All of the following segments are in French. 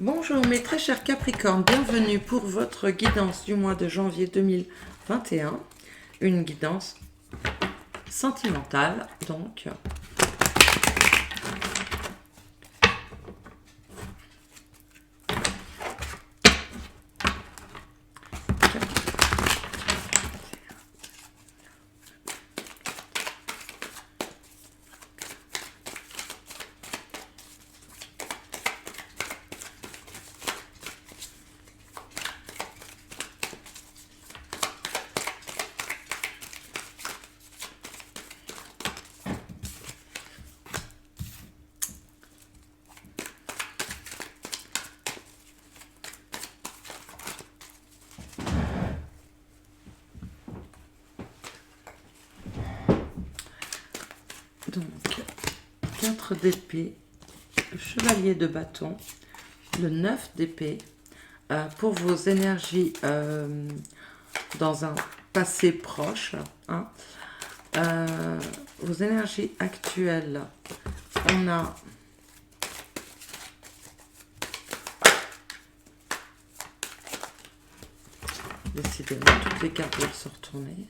Bonjour mes très chers Capricornes, bienvenue pour votre guidance du mois de janvier 2021. Une guidance sentimentale, donc. Donc, 4 d'épée, le chevalier de bâton, le 9 d'épée, pour vos énergies dans un passé proche, hein. Vos énergies actuelles, on a décidément toutes les cartes doivent se retourner.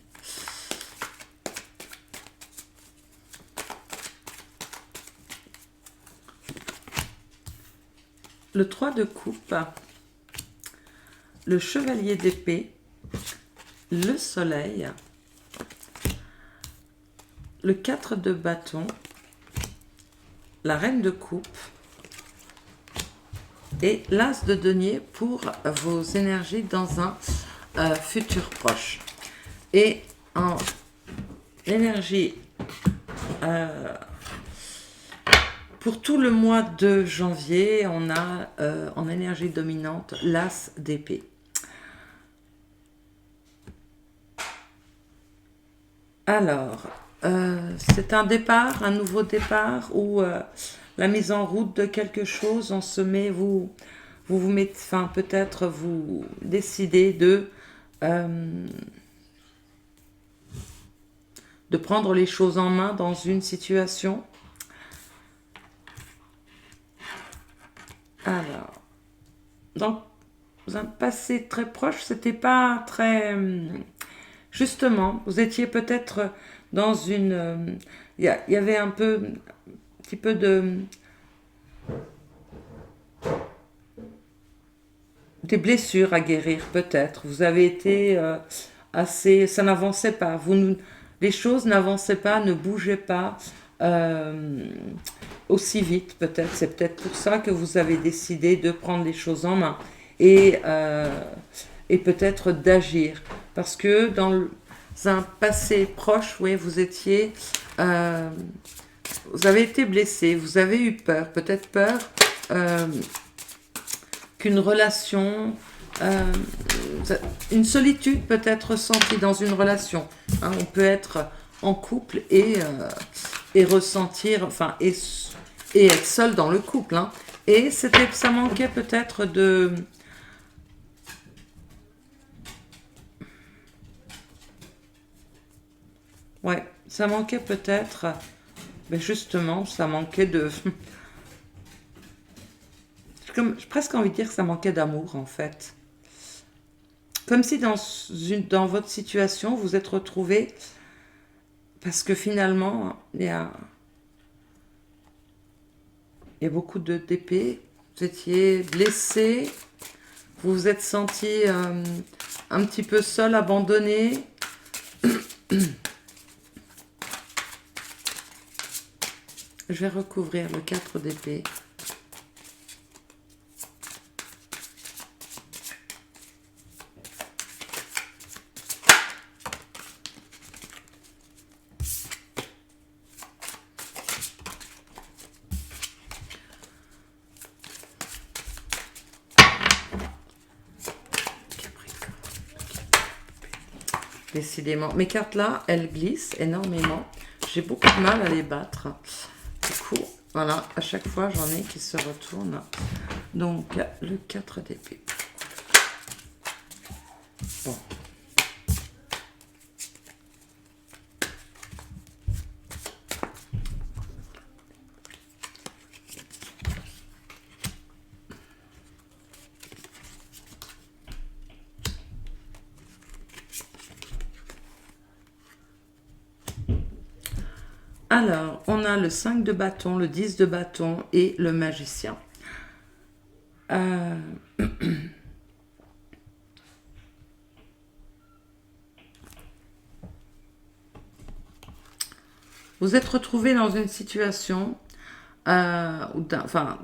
Le 3 de coupe, le chevalier d'épée, le soleil, le 4 de bâton, la reine de coupe et l'as de denier pour vos énergies dans un futur proche. Et en énergie pour tout le mois de janvier, on a en énergie dominante l'as d'épée. Alors, c'est un départ, un nouveau départ ou la mise en route de quelque chose. On se met, vous mettez, enfin peut-être vous décidez de prendre les choses en main dans une situation. Alors, dans un passé très proche, c'était pas très... Justement, vous étiez peut-être dans une... Il y avait un petit peu de... Des blessures à guérir, peut-être. Vous avez été assez... Ça n'avançait pas. Les choses n'avançaient pas, ne bougeaient pas aussi vite, peut-être. C'est peut-être pour ça que vous avez décidé de prendre les choses en main et peut-être d'agir. Parce que dans un passé proche, oui, vous étiez... vous avez été blessé, vous avez eu peur, peut-être peur qu'une relation, une solitude peut être ressentie dans une relation. Hein, on peut être en couple et ressentir, enfin, et être seul dans le couple. Hein. Et ça manquait peut-être de... Ouais, ça manquait peut-être... Mais justement, ça manquait de... J'ai presque envie de dire que ça manquait d'amour, en fait. Comme si dans votre situation, vous êtes retrouvé... Parce que finalement, il y a beaucoup d'épées. Vous étiez blessé. Vous vous êtes senti un petit peu seul, abandonné. Je vais recouvrir le 4 d'épée. Décidément. Mes cartes là, elles glissent énormément. J'ai beaucoup de mal à les battre. Du coup, voilà, à chaque fois, j'en ai qui se retournent. Donc, le 4 d'épée. Bon. Alors, on a le 5 de bâton, le 10 de bâton et le magicien. Euh, Vous êtes retrouvé dans une situation enfin,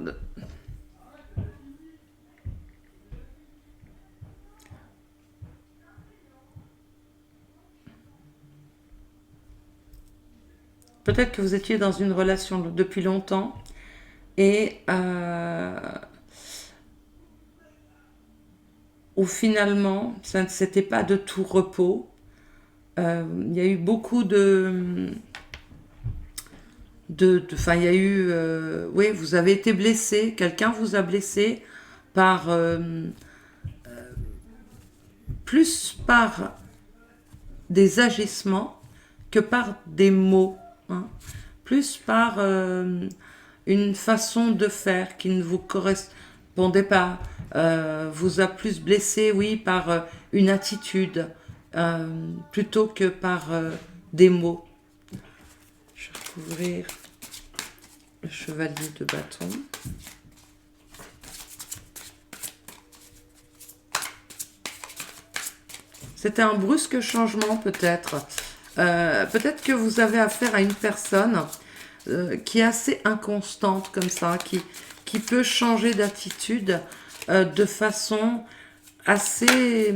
peut-être que vous étiez dans une relation depuis longtemps et où finalement, ça ne s'était pas de tout repos. Il y a eu beaucoup enfin, il y a eu, oui, vous avez été blessé, quelqu'un vous a blessé par, plus par des agissements que par des mots, hein. Plus par une façon de faire qui ne vous correspondait pas, vous a plus blessé, oui, par une attitude, plutôt que par des mots. Je vais recouvrir le chevalier de bâton. C'était un brusque changement peut-être. Peut-être que vous avez affaire à une personne qui est assez inconstante comme ça, qui peut changer d'attitude de façon assez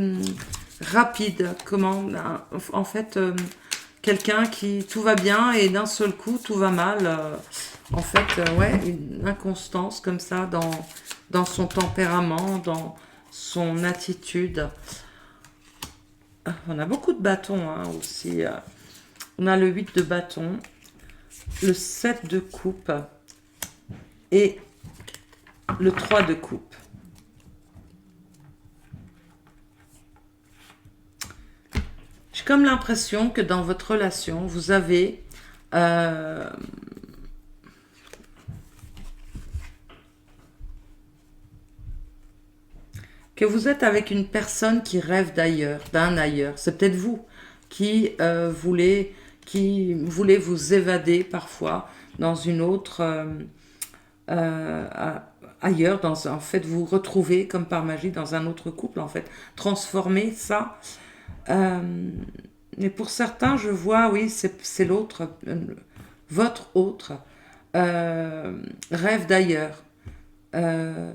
rapide. Comment, en fait, quelqu'un qui tout va bien et d'un seul coup tout va mal. En fait, ouais, une inconstance comme ça dans son tempérament, dans son attitude. On a beaucoup de bâtons hein, aussi. On a le 8 de bâton, le 7 de coupe et le 3 de coupe. J'ai comme l'impression que dans votre relation, vous avez que vous êtes avec une personne qui rêve d'ailleurs, d'un ailleurs. C'est peut-être vous qui voulez vous évader parfois dans une autre ailleurs, en fait vous retrouvez comme par magie dans un autre couple en fait, transformer ça. Mais pour certains, je vois, oui, c'est l'autre, votre autre rêve d'ailleurs. Euh,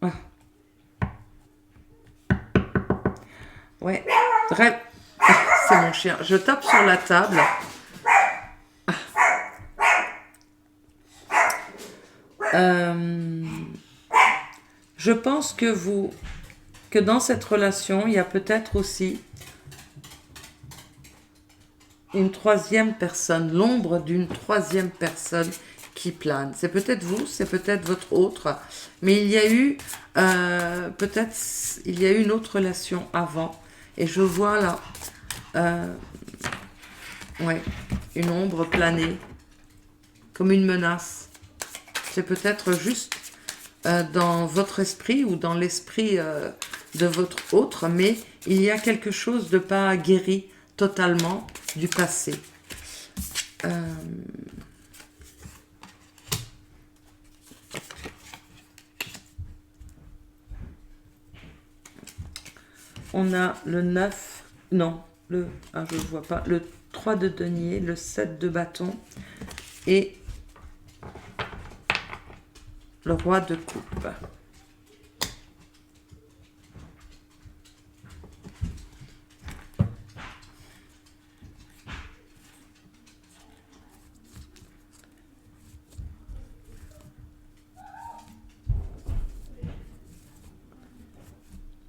ah, ouais, rêve. Ah, c'est mon chien. Je tape sur la table. Euh, je pense que dans cette relation, il y a peut-être aussi une troisième personne, l'ombre d'une troisième personne qui plane. C'est peut-être vous, c'est peut-être votre autre, mais il y a eu peut-être il y a eu une autre relation avant, et je vois là, ouais, une ombre planer comme une menace. C'est peut-être juste dans votre esprit ou dans l'esprit de votre autre, mais il y a quelque chose de pas guéri totalement du passé. On a le 9, non, je ne vois pas, le 3 de denier, le 7 de bâton et le roi de coupe.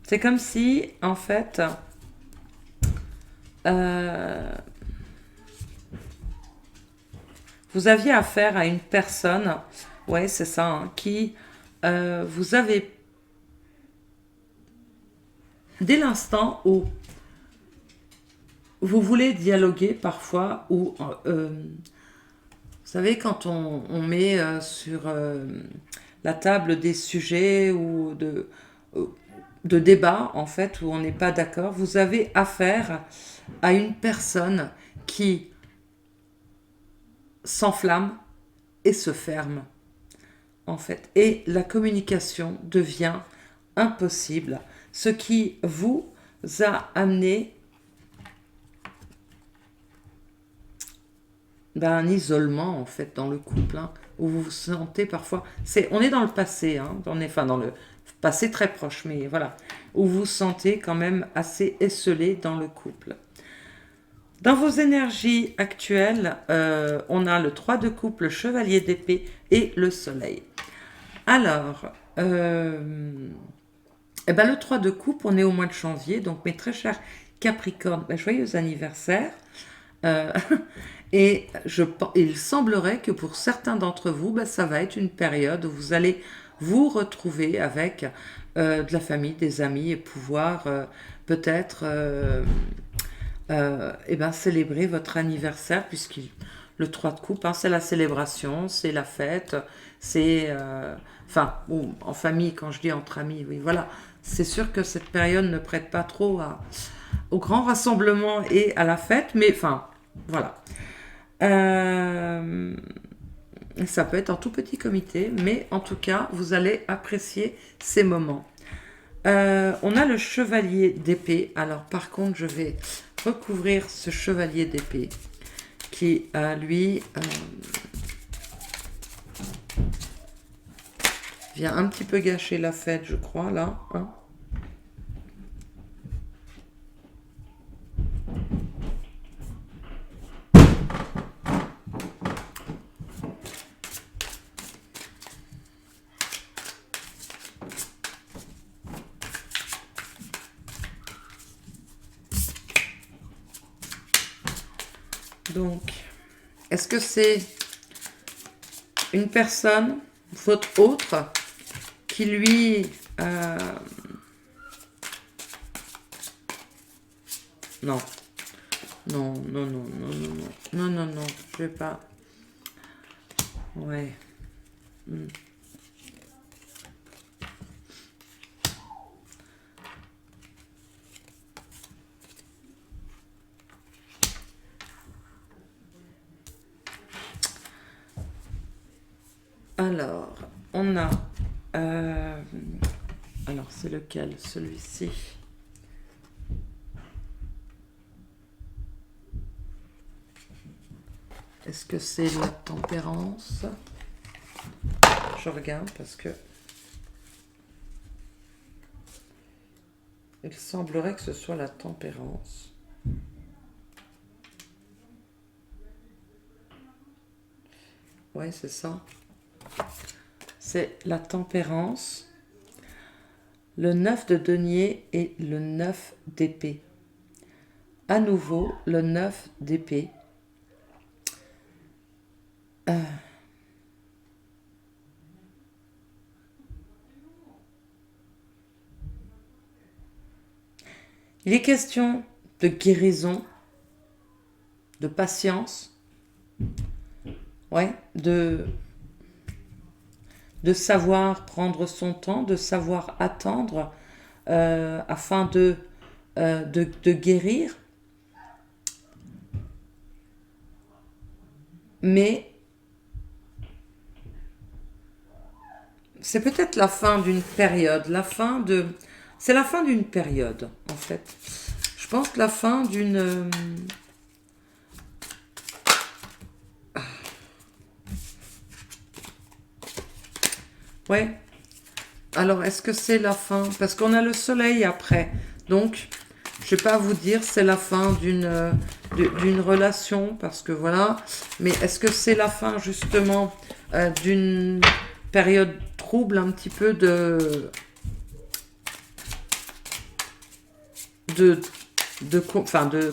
C'est comme si, en fait, vous aviez affaire à une personne, ouais, c'est ça, hein, qui vous avez, dès l'instant où vous voulez dialoguer parfois, ou vous savez, quand on met sur la table des sujets ou de débat, en fait, où on n'est pas d'accord. Vous avez affaire à une personne qui s'enflamme et se ferme, en fait. Et la communication devient impossible, ce qui vous a amené un isolement, en fait, dans le couple, hein, où vous vous sentez parfois... on est dans le passé, hein, dans le passé très proche, mais voilà, où vous vous sentez quand même assez esselé dans le couple. Dans vos énergies actuelles, on a le 3 de coupe, le chevalier d'épée et le soleil. Alors, le 3 de coupe, on est au mois de janvier, donc mes très chers Capricorne, joyeux anniversaire. Et il semblerait que pour certains d'entre vous, ça va être une période où vous allez vous retrouver avec de la famille, des amis et pouvoir peut-être célébrer votre anniversaire, puisque le 3 de coupe, hein, c'est la célébration, c'est la fête, c'est... en famille, quand je dis entre amis, oui, voilà. C'est sûr que cette période ne prête pas trop au grand rassemblement et à la fête, mais enfin, voilà. Ça peut être en tout petit comité, mais en tout cas, vous allez apprécier ces moments. On a le chevalier d'épée. Alors, par contre, je vais recouvrir ce chevalier d'épée qui, lui, vient un petit peu gâcher la fête, je crois, là. Hein. Donc, est-ce que c'est une personne, votre autre, qui lui... Non. Non, non, non, non, non, non, non, non, non, je vais pas... Ouais. Alors, on a... alors, c'est lequel, celui-ci? Est-ce que c'est la tempérance? Je regarde parce que... il semblerait que ce soit la tempérance. Ouais, c'est ça. C'est la tempérance, le 9 de denier et le 9 d'épée. À nouveau, le 9 d'épée. Il est question de guérison, de patience, ouais, de savoir prendre son temps, de savoir attendre afin de guérir. Mais c'est peut-être la fin d'une période, c'est la fin d'une période, en fait. Je pense que la fin d'une... Ouais. Alors, est-ce que c'est la fin? Parce qu'on a le soleil après. Donc, je ne vais pas vous dire c'est la fin d'une relation, parce que voilà. Mais est-ce que c'est la fin, justement, d'une période trouble, un petit peu de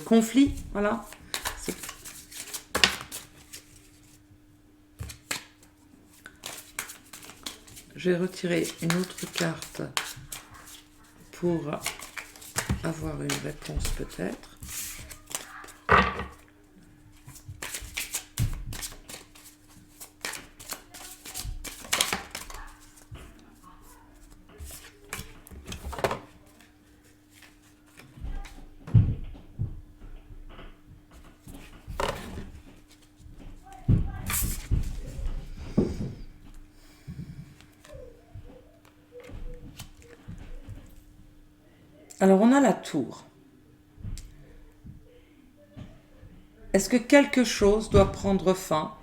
conflit, voilà. Je vais retirer une autre carte pour avoir une réponse peut-être. Alors, on a la tour. Est-ce que quelque chose doit prendre fin?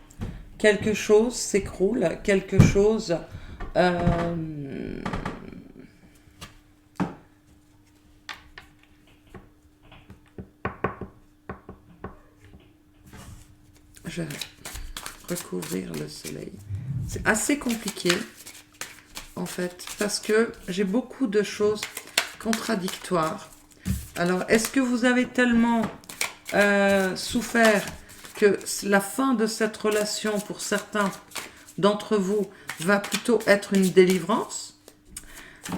Quelque chose s'écroule, quelque chose... euh, je vais recouvrir le soleil. C'est assez compliqué, en fait, parce que j'ai beaucoup de choses contradictoires. Alors, est-ce que vous avez tellement souffert que la fin de cette relation, pour certains d'entre vous, va plutôt être une délivrance?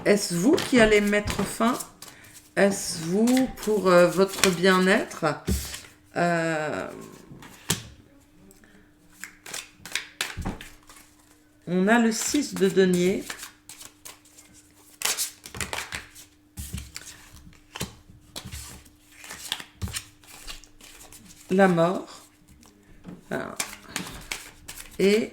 Est-ce vous qui allez mettre fin? Est-ce vous pour votre bien-être? Euh, on a le 6 de denier. La mort. Et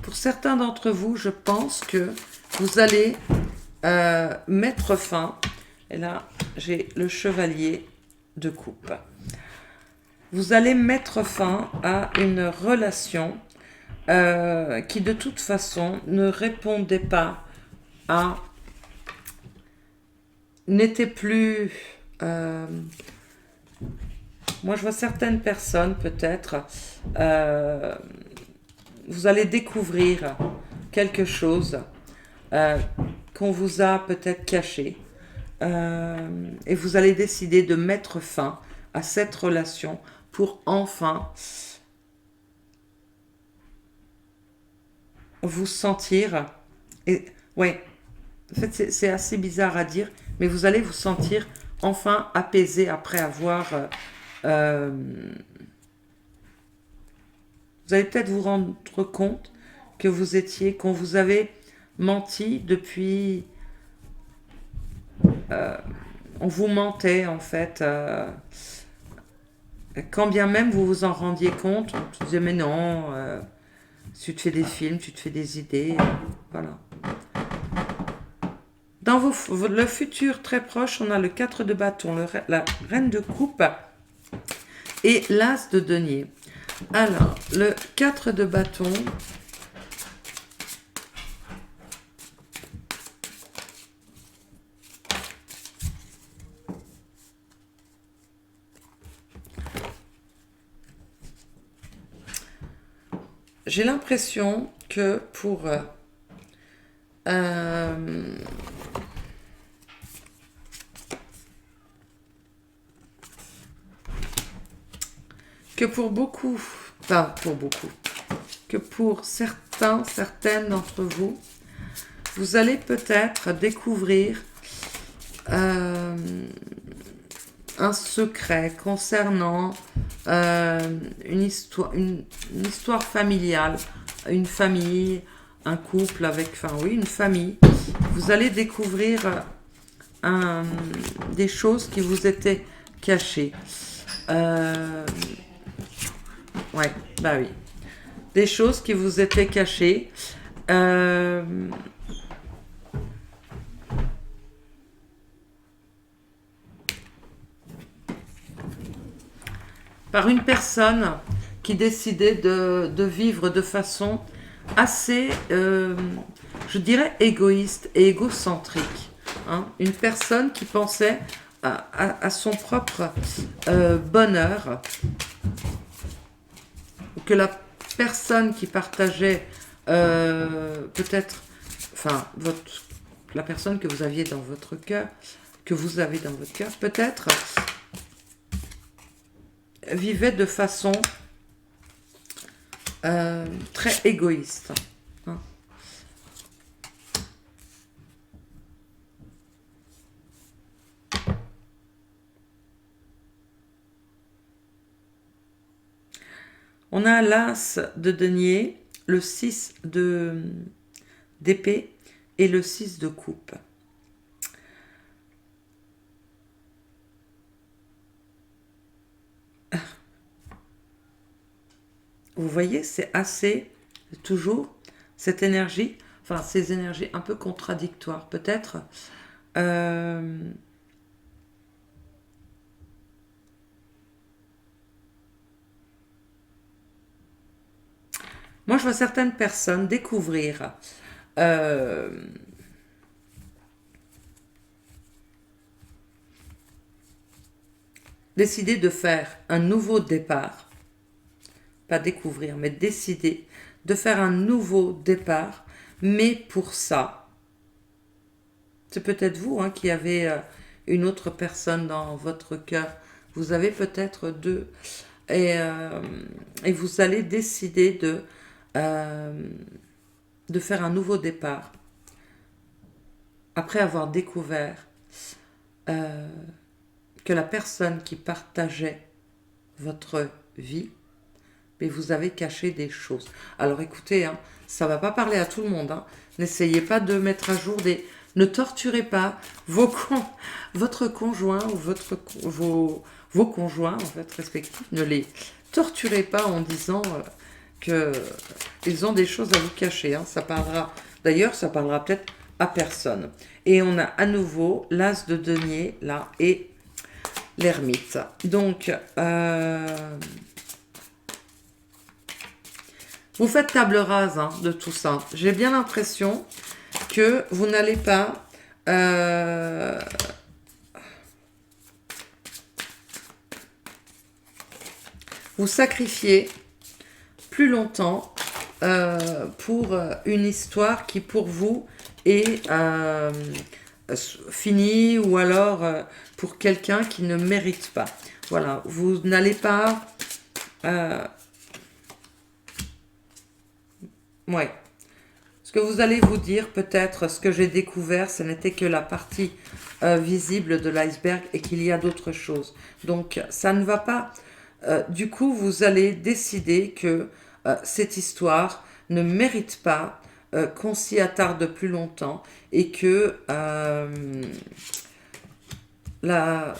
pour certains d'entre vous, je pense que vous allez mettre fin. Et là, j'ai le chevalier de coupe. Vous allez mettre fin à une relation qui de toute façon ne répondait pas à... n'était plus... moi, je vois certaines personnes, peut-être, vous allez découvrir quelque chose qu'on vous a peut-être caché. Et vous allez décider de mettre fin à cette relation pour enfin vous sentir... Et, ouais, en fait, c'est assez bizarre à dire, mais vous allez vous sentir enfin apaisé après avoir... vous allez peut-être vous rendre compte que vous étiez, qu'on vous avait menti depuis... on vous mentait en fait. Quand bien même vous vous en rendiez compte, on se disait mais non, tu te fais des films, tu te fais des idées, voilà. Dans le futur très proche, on a le 4 de bâton, la reine de coupe et l'as de denier. Alors, le 4 de bâton, j'ai l'impression que pour beaucoup, enfin pour beaucoup, que pour certaines d'entre vous, vous allez peut-être découvrir un secret concernant une histoire familiale, une famille, un couple avec, enfin oui, une famille. Vous allez découvrir des choses qui vous étaient cachées. Ouais, bah oui. Des choses qui vous étaient cachées. Par une personne qui décidait de vivre de façon assez, je dirais, égoïste et égocentrique. Hein. Une personne qui pensait à son propre bonheur, que la personne qui partageait peut-être, enfin, la personne que vous aviez dans votre cœur, que vous avez dans votre cœur, peut-être vivait de façon très égoïste. Hein. On a l'as de denier, le 6 d'épée et le 6 de coupe. Vous voyez, c'est assez, toujours, cette énergie, enfin ces énergies un peu contradictoires peut-être. Euh, Moi, je vois certaines personnes découvrir, euh, décider de faire un nouveau départ, pas découvrir, mais décider de faire un nouveau départ, mais pour ça, c'est peut-être vous hein, qui avez une autre personne dans votre cœur. Vous avez peut-être deux. Et, euh, et vous allez décider euh, de faire un nouveau départ après avoir découvert euh, que la personne qui partageait votre vie, mais vous avez caché des choses. Alors écoutez, hein, ça ne va pas parler à tout le monde. Hein. N'essayez pas de mettre à jour des... Ne torturez pas votre conjoint ou vos conjoints en fait, respectifs. Ne les torturez pas en disant qu'ils ont des choses à vous cacher. Hein. Ça parlera, d'ailleurs, ça parlera peut-être à personne. Et on a à nouveau l'as de denier là et l'ermite. Donc, vous faites table rase hein, de tout ça. J'ai bien l'impression que vous n'allez pas vous sacrifier plus longtemps pour une histoire qui pour vous est finie ou alors pour quelqu'un qui ne mérite pas. Voilà, vous n'allez pas... ouais. Ce que vous allez vous dire, peut-être, ce que j'ai découvert, ce n'était que la partie visible de l'iceberg et qu'il y a d'autres choses. Donc, ça ne va pas. Du coup, vous allez décider que cette histoire ne mérite pas qu'on s'y attarde plus longtemps et que la,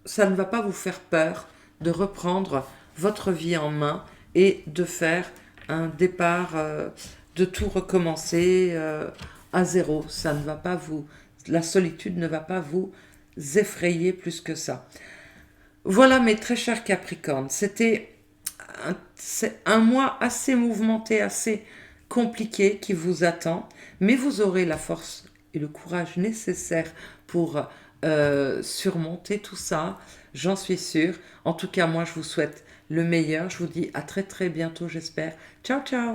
ça ne va pas vous faire peur de reprendre votre vie en main et de faire un départ, de tout recommencer à zéro. Ça ne va pas vous, la solitude ne va pas vous effrayer plus que ça. Voilà mes très chers Capricornes, c'est un mois assez mouvementé, assez compliqué qui vous attend, mais vous aurez la force et le courage nécessaire pour surmonter tout ça, j'en suis sûre. En tout cas, moi, je vous souhaite le meilleur. Je vous dis à très très bientôt, j'espère. Ciao, ciao!